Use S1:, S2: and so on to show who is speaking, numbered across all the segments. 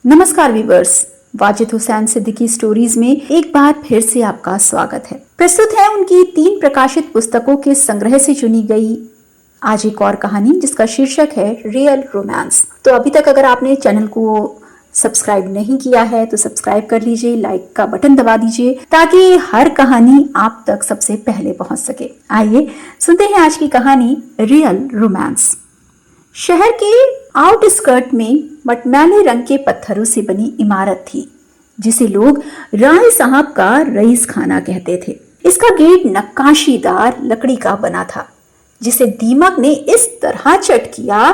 S1: नमस्कार viewers, Wajid Hussain Siddiqui stories में एक बार फिर से आपका स्वागत है। प्रस्तुत है उनकी 3 प्रकाशित पुस्तकों के संग्रह से चुनी गई आज एक और कहानी जिसका शीर्षक है रियल रोमांस। तो अभी तक अगर आपने चैनल को सब्सक्राइब नहीं किया है तो सब्सक्राइब कर लीजिए, लाइक का बटन दबा दीजिए ताकि हर कहानी आप तक सबसे पहले पहुंच सके। आइए सुनते हैं आज की कहानी रियल रोमांस। शहर के आउटस्कर्ट में मटमैले रंग के पत्थरों से बनी इमारत थी जिसे लोग राय साहब का रईस खाना कहते थे। इसका गेट नक्काशीदार लकड़ी का बना था जिसे दीमक ने इस तरह चट किया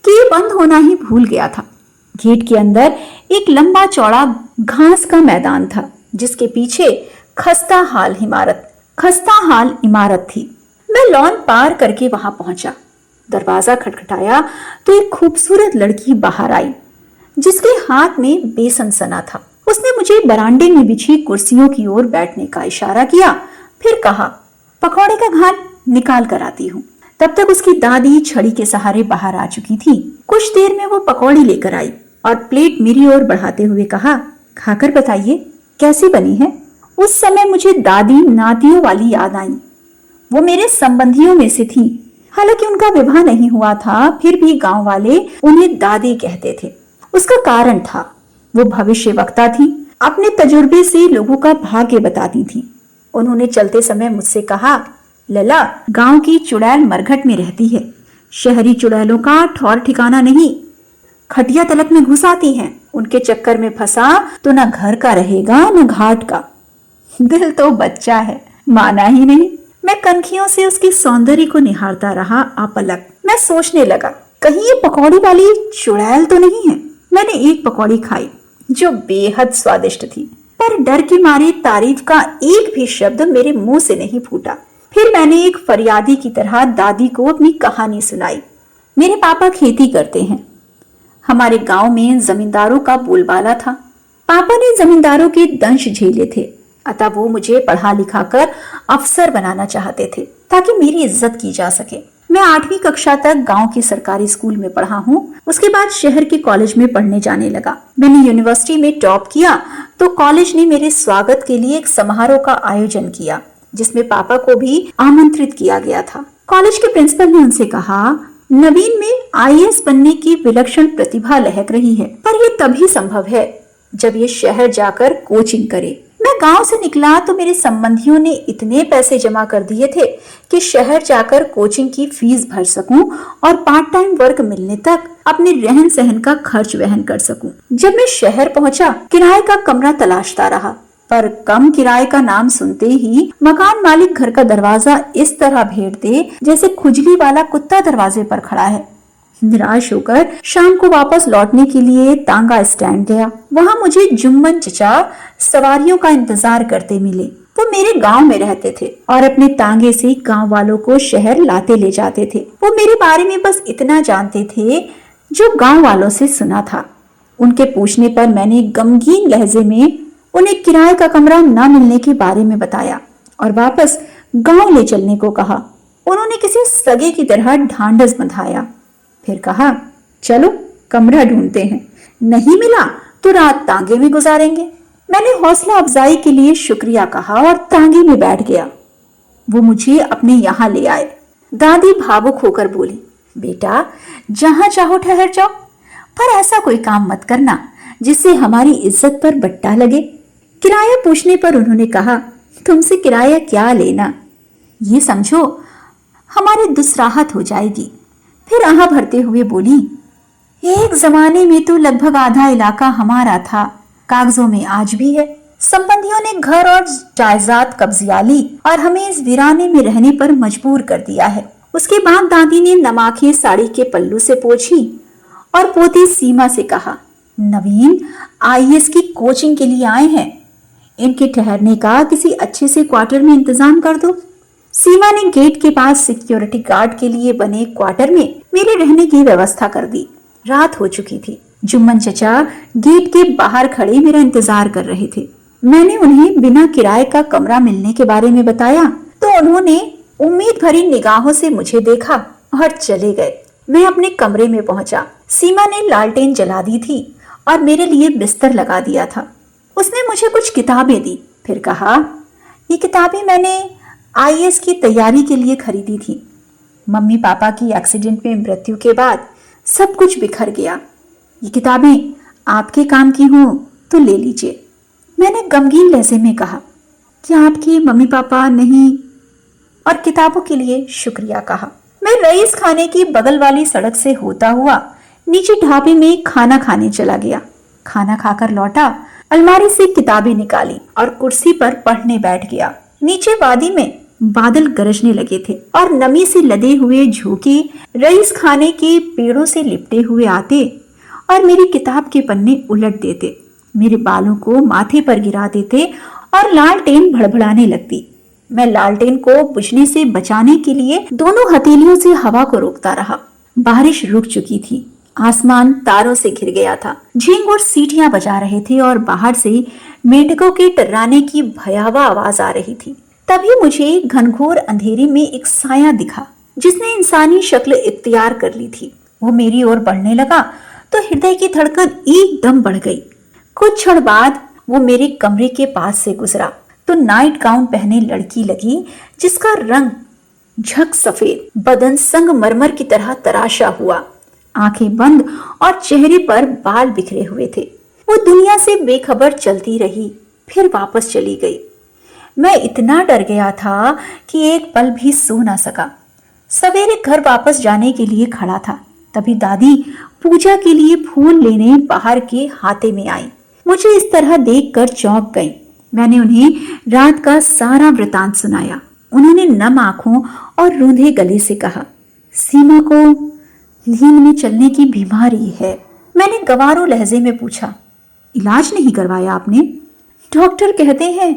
S1: कि ये बंद होना ही भूल गया था। गेट के अंदर एक लंबा चौड़ा घास का मैदान था जिसके पीछे खस्ता हाल इमारत थी। मैं लॉन पार करके वहां पहुंचा। दरवाजा खटखटाया तो एक खूबसूरत लड़की बाहर आई जिसके हाथ में बेसन सना था। उसने मुझे बरामदे में बिछी कुर्सियों की ओर बैठने का इशारा किया, फिर कहा, पकौड़े का घाट निकाल कर आती हूँ। तब तक उसकी दादी छड़ी के सहारे बाहर आ चुकी थी। कुछ देर में वो पकौड़ी लेकर आई और प्लेट मेरी ओर बढ़ाते हुए कहा, खाकर बताइए कैसी बनी है। उस समय मुझे दादी नातियों वाली याद आई। वो मेरे संबंधियों में से थी। हालांकि उनका विवाह नहीं हुआ था, फिर भी गांव वाले उन्हें दादी कहते थे। उसका कारण था, वो भविष्यवक्ता थी, अपने तजुर्बे से लोगों का भाग्य बताती थी। उन्होंने चलते समय मुझसे कहा, लला, गांव की चुड़ैल मरघट में रहती है। शहरी चुड़ैलों का ठौर ठिकाना नहीं, खटिया तलक में घुस आती हैं। उनके चक्कर में फंसा तो न घर का रहेगा न घाट का। दिल तो बच्चा है, माना ही नहीं। मैं कनखियों से उसकी सौंदर्य को निहारता रहा अपलक। मैं सोचने लगा, कहीं ये पकौड़ी वाली चुड़ैल तो नहीं है। मैंने एक पकौड़ी खाई जो बेहद स्वादिष्ट थी, पर डर के मारे तारीफ का एक भी शब्द मेरे मुंह से नहीं फूटा। फिर मैंने एक फरियादी की तरह दादी को अपनी कहानी सुनाई। मेरे पापा खेती करते हैं। हमारे गांव में जमींदारों का बोलबाला था। पापा ने जमींदारों के दंश झेले थे, अतः वो मुझे पढ़ा लिखा कर अफसर बनाना चाहते थे ताकि मेरी इज्जत की जा सके। मैं 8वीं कक्षा तक गांव के सरकारी स्कूल में पढ़ा हूँ। उसके बाद शहर के कॉलेज में पढ़ने जाने लगा। मैंने यूनिवर्सिटी में टॉप किया तो कॉलेज ने मेरे स्वागत के लिए एक समारोह का आयोजन किया जिसमें पापा को भी आमंत्रित किया गया था। कॉलेज के प्रिंसिपल ने उनसे कहा, नवीन में IAS बनने की विलक्षण प्रतिभा लहक रही है, पर यह तभी संभव है जब ये शहर जाकर कोचिंग करे। मैं गांव से निकला तो मेरे संबंधियों ने इतने पैसे जमा कर दिए थे कि शहर जाकर कोचिंग की फीस भर सकूं और पार्ट टाइम वर्क मिलने तक अपने रहन सहन का खर्च वहन कर सकूं। जब मैं शहर पहुंचा, किराए का कमरा तलाशता रहा, पर कम किराए का नाम सुनते ही मकान मालिक घर का दरवाजा इस तरह भेड़ दे जैसे खुजली वाला कुत्ता दरवाजे पर खड़ा है। निराश होकर शाम को वापस लौटने के लिए तांगा स्टैंड गया। वहां मुझे जुम्मन चचा सवारियों का इंतजार करते मिले। वो मेरे गांव में रहते थे और अपने तांगे से गांव वालों को शहर लाते ले जाते थे। वो मेरे बारे में बस इतना जानते थे जो गांव वालों से सुना था। उनके पूछने पर मैंने गमगीन लहजे में उन्हें किराए का कमरा न मिलने के बारे में बताया और वापस गांव ले चलने को कहा। उन्होंने किसी सगे की तरह ढांढस बंधाया, फिर कहा, चलो कमरा ढूंढते हैं, नहीं मिला तो रात तांगे में गुजारेंगे। मैंने हौसला अफजाई के लिए शुक्रिया कहा और तांगे में बैठ गया। वो मुझे अपने यहाँ ले आए। दादी भावुक होकर बोली, बेटा, जहां चाहो ठहर जाओ, पर ऐसा कोई काम मत करना जिससे हमारी इज्जत पर बट्टा लगे। किराया पूछने पर उन्होंने कहा, तुमसे किराया क्या लेना, ये समझो हमारी दुस्राहत हो जाएगी। फिर आहा भरते हुए बोली, एक जमाने में तो लगभग आधा इलाका हमारा था, कागजों में आज भी है। संबंधियों ने घर और जायदाद कब्जिया ली और हमें इस वीराने में रहने पर मजबूर कर दिया है। उसके बाद दादी ने नमाखें साड़ी के पल्लू से पोंछी और पोती सीमा से कहा, नवीन IAS की कोचिंग के लिए आए हैं, इनके ठहरने का किसी अच्छे से क्वार्टर में इंतजाम कर दो। सीमा ने गेट के पास सिक्योरिटी गार्ड के लिए बने क्वार्टर में मेरे रहने की व्यवस्था कर दी। रात हो चुकी थी। जुम्मन चचा गेट के बाहर खड़े मेरा इंतजार कर रहे थे। मैंने उन्हें बिना किराए का कमरा मिलने के बारे में बताया तो उन्होंने उम्मीद भरी निगाहों से मुझे देखा और चले गए। मैं अपने कमरे में पहुंचा। सीमा ने लालटेन जला दी थी और मेरे लिए बिस्तर लगा दिया था। उसने मुझे कुछ किताबें दी, फिर कहा, ये किताबें मैंने आईएएस की तैयारी के लिए खरीदी थी। मम्मी पापा की एक्सीडेंट में मृत्यु के बाद सब कुछ बिखर गया। ये किताबें आपके काम की हों तो ले लीजिए। मैंने गमगीन लहजे में कहा, क्या आपके मम्मी पापा नहीं? और किताबों के लिए शुक्रिया कहा। मैं रईस खाने की बगल वाली सड़क से होता हुआ नीचे ढाबे में खाना खाने चला गया। खाना खाकर लौटा, अलमारी से किताबें निकाली और कुर्सी पर पढ़ने बैठ गया। नीचे वादी में बादल गरजने लगे थे और नमी से लदे हुए झोंके रईस खाने के पेड़ों से लिपटे हुए आते और मेरी किताब के पन्ने उलट देते, मेरे बालों को माथे पर गिरा देते और लालटेन भड़भड़ाने लगती। मैं लालटेन को बुझने से बचाने के लिए दोनों हथेलियों से हवा को रोकता रहा। बारिश रुक चुकी थी, आसमान तारों से घिर गया था। झींगुर सीटियां बजा रहे थे और बाहर से मेंढकों के टर्राने की भयावह आवाज आ रही थी। तभी मुझे घनघोर अंधेरे में एक साया दिखा जिसने इंसानी शक्ल इख्तियार कर ली थी। वो मेरी ओर बढ़ने लगा तो हृदय की धड़कन एकदम बढ़ गई। कुछ क्षण बाद वो मेरे कमरे के पास से गुजरा तो नाइट गाउन पहने लड़की लगी जिसका रंग झक सफेद, बदन संगमरमर की तरह तराशा हुआ, आंखें बंद और चेहरे पर बाल बिखरे हुए थे। वो दुनिया से बेखबर चलती रही, फिर वापस चली गई। मैं इतना डर गया था कि एक पल भी सो ना सका। सवेरे घर वापस जाने के लिए खड़ा था, तभी दादी पूजा के लिए फूल लेने बाहर के हाथे में आई। मुझे इस तरह देखकर चौंक गई। मैंने उन्हें रात का सारा वृतांत सुनाया। उन्होंने नम आंखों और रूंधे गले से कहा, सीमा को नींद में चलने की बीमारी है। मैंने गंवारू लहजे में पूछा, इलाज नहीं करवाया आपने? डॉक्टर कहते हैं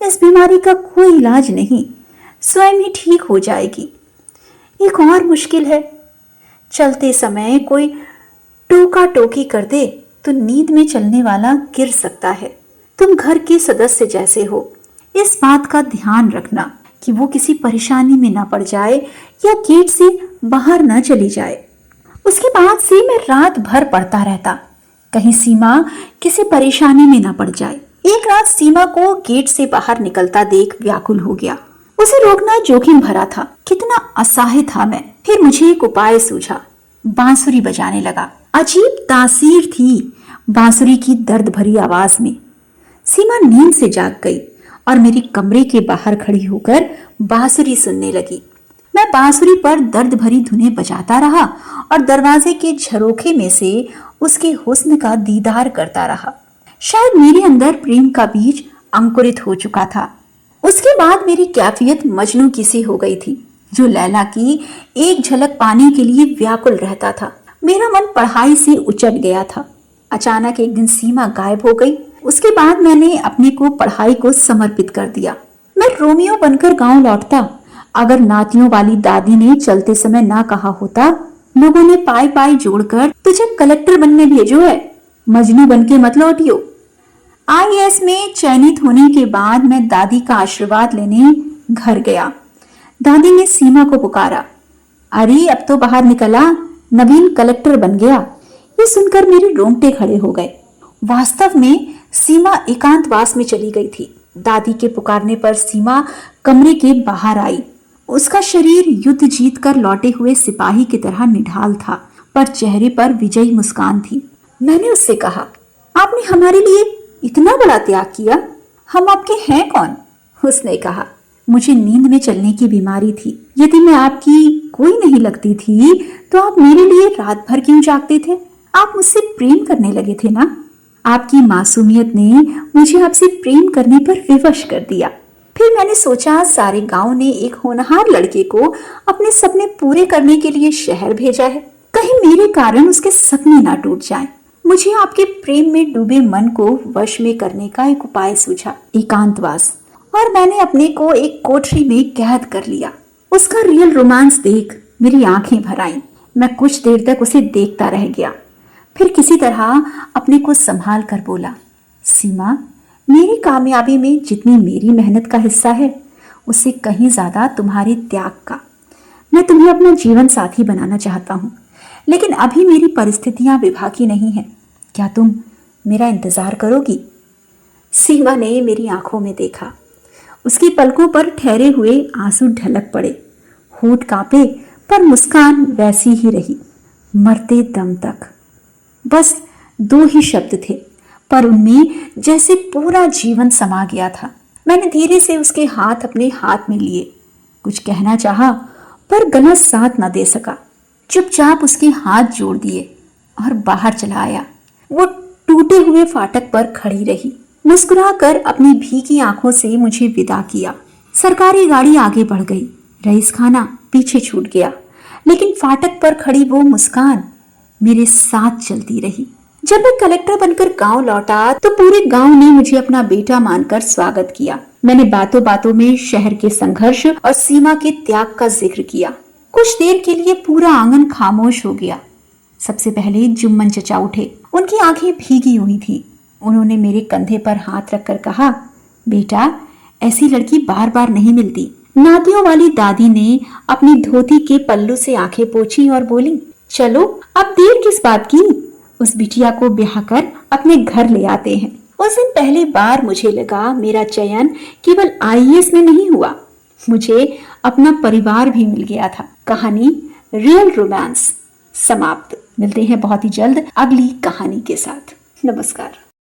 S1: इस बीमारी का कोई इलाज नहीं, स्वयं ही ठीक हो जाएगी। एक और मुश्किल है, चलते समय कोई टोका टोकी कर दे तो नींद में चलने वाला गिर सकता है। तुम घर के सदस्य जैसे हो, इस बात का ध्यान रखना कि वो किसी परेशानी में ना पड़ जाए या गेट से बाहर ना चली जाए। उसके बाद से मैं रात भर पढ़ता रहता, कहीं सीमा किसी परेशानी में ना पड़ जाए। एक रात सीमा को गेट से बाहर निकलता देख व्याकुल हो गया। उसे रोकना जोखिम भरा था। कितना असहाय था मैं। फिर मुझे एक उपाय सूझा, बांसुरी बजाने लगा। अजीब तासीर थी बांसुरी की दर्द भरी आवाज में। सीमा नींद से जाग गई और मेरे कमरे के बाहर खड़ी होकर बांसुरी सुनने लगी। मैं बांसुरी पर दर्द भरी धुनें बजाता रहा और दरवाजे के झरोखे में से उसके हुस्न का दीदार करता रहा। शायद मेरे अंदर प्रेम का बीज अंकुरित हो चुका था। उसके बाद मेरी कैफियत मजनू की सी हो गई थी, जो लैला की एक झलक पाने के लिए व्याकुल रहता था। मेरा मन पढ़ाई से उचट गया था। अचानक एक दिन सीमा गायब हो गई। उसके बाद मैंने अपने को पढ़ाई को समर्पित कर दिया। मैं रोमियो बनकर गांव लौटता। अगर नातियों वाली दादी ने चलते समय ना कहा होता, लोगों ने पाई पाई जोड़कर तुझे कलेक्टर बनने भेजो है, मजनू बनके मत लौटियो। आईएएस में चयनित होने के बाद मैं दादी का आशीर्वाद लेने घर गया। दादी ने सीमा को पुकारा, अरे अब तो बाहर निकला, नवीन कलेक्टर बन गया। ये सुनकर मेरे रोंगटे खड़े हो गए। वास्तव में सीमा एकांतवास में चली गई थी। दादी के पुकारने पर सीमा कमरे के बाहर आई। उसका शरीर युद्ध जीत कर लौटे हुए सिपाही की तरह निढाल था, पर चेहरे पर विजयी मुस्कान थी। मैंने उससे कहा, आपने हमारे लिए इतना बड़ा त्याग किया, हम आपके हैं कौन? उसने कहा, मुझे नींद में चलने की बीमारी थी। यदि मैं आपकी कोई नहीं लगती थी तो आप मेरे लिए रात भर क्यों जागते थे? आप मुझसे प्रेम करने लगे थे ना? आपकी मासूमियत ने मुझे आपसे प्रेम करने पर विवश कर दिया। फिर मैंने सोचा सारे गांव ने एक होनहार लड़के को अपने सपने पूरे करने के लिए शहर भेजा है, कहीं मेरे कारण उसके सपने ना टूट जाएं। मुझे आपके प्रेम में डूबे मन को वश में करने का एक उपाय सूझा, एकांतवास, और मैंने अपने को एक कोठरी में कैद कर लिया। उसका रियल रोमांस देख मेरी आंखें भर आईं। मैं कुछ देर तक उसे देखता रह गया, फिर किसी तरह अपने को संभाल कर बोला, सीमा, मेरी कामयाबी में जितनी मेरी मेहनत का हिस्सा है, उससे कहीं ज्यादा तुम्हारे त्याग का। मैं तुम्हें अपना जीवन साथी बनाना चाहता हूँ, लेकिन अभी मेरी परिस्थितियां विभा की नहीं है। क्या तुम मेरा इंतजार करोगी? सीमा ने मेरी आंखों में देखा। उसकी पलकों पर ठहरे हुए आंसू ढलक पड़े। होठ कांपे पर मुस्कान वैसी ही रही, मरते दम तक। बस 2 ही शब्द थे, पर उनमें जैसे पूरा जीवन समा गया था। मैंने धीरे से उसके हाथ अपने हाथ में लिए। कुछ कहना चाहा, पर गला साथ न दे सका। चुपचाप उसके हाथ जोड़ दिए और बाहर चला आया। वो टूटे हुए फाटक पर खड़ी रही, मुस्कुराकर अपनी भीगी आंखों से मुझे विदा किया। सरकारी गाड़ी आगे बढ़ गई, रईस खाना पीछे छूट गया, लेकिन फाटक पर खड़ी वो मुस्कान मेरे साथ चलती रही। जब मैं कलेक्टर बनकर गांव लौटा तो पूरे गांव ने मुझे अपना बेटा मानकर स्वागत किया। मैंने बातों बातों में शहर के संघर्ष और सीमा के त्याग का जिक्र किया। कुछ देर के लिए पूरा आंगन खामोश हो गया। सबसे पहले जुम्मन चचा उठे। उनकी आंखें भीगी हुई थी। उन्होंने मेरे कंधे पर हाथ रखकर कहा, बेटा, ऐसी लड़की बार बार नहीं मिलती। नातियों वाली दादी ने अपनी धोती के पल्लू से आंखें पोंछी और बोली, चलो अब देर किस बात की, उस बिटिया को ब्याह कर अपने घर ले आते हैं। उस दिन पहली बार मुझे लगा मेरा चयन केवल आईएएस में नहीं हुआ, मुझे अपना परिवार भी मिल गया था। कहानी रियल रोमांस समाप्त। मिलते हैं बहुत ही जल्द अगली कहानी के साथ। नमस्कार।